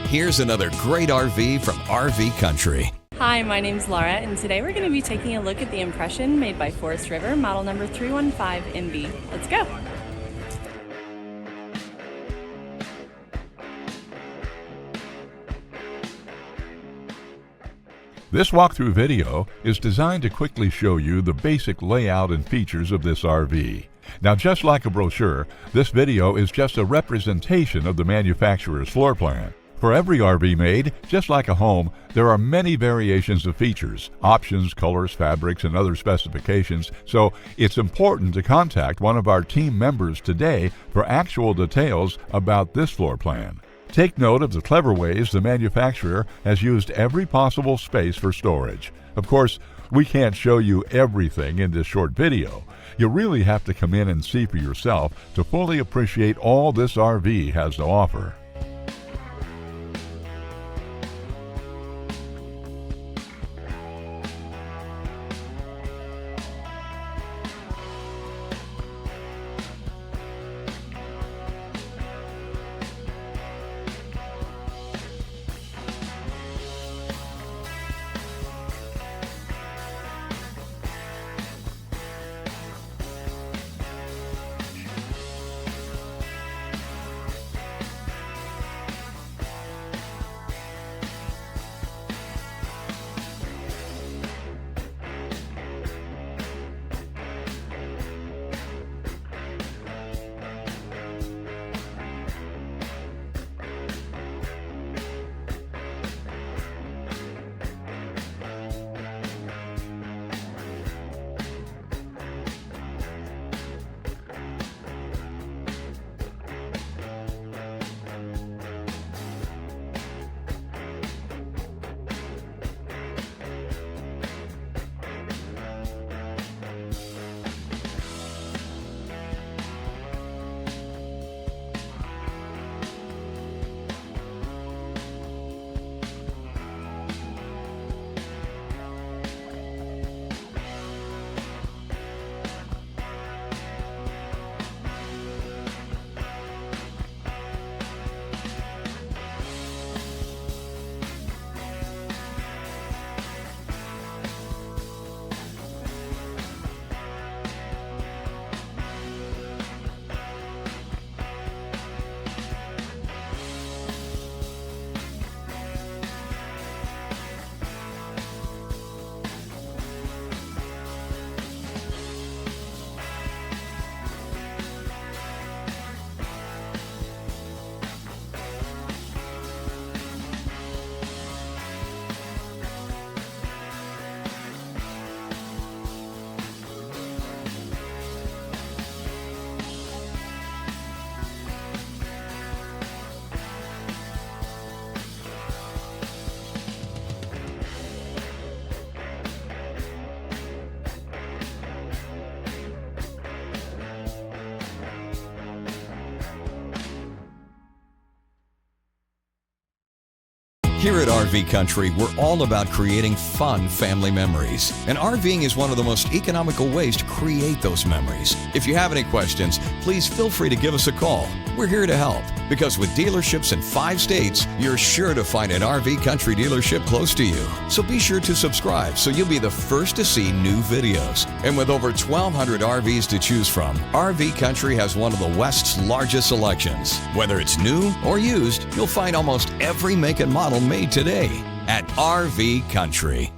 Here's another great RV from RV Country. Hi, my name's Laura, and today we're going to be taking a look at the Impression made by Forest River, model number 315MB. Let's go! This walkthrough video is designed to quickly show you the basic layout and features of this RV. Now, just like a brochure, this video is just a representation of the manufacturer's floor plan. For every RV made, just like a home, there are many variations of features, options, colors, fabrics, and other specifications, so it's important to contact one of our team members today for actual details about this floor plan. Take note of the clever ways the manufacturer has used every possible space for storage. Of course, we can't show you everything in this short video. You really have to come in and see for yourself to fully appreciate all this RV has to offer. Here at RV Country, we're all about creating fun family memories. And RVing is one of the most economical ways to create those memories. If you have any questions, please feel free to give us a call. We're here to help, because with dealerships in 5 states, you're sure to find an RV Country dealership close to you. So be sure to subscribe so you'll be the first to see new videos. And with over 1,200 RVs to choose from, RV Country has one of the West's largest selections. Whether it's new or used, you'll find almost every make and model made today at RV Country.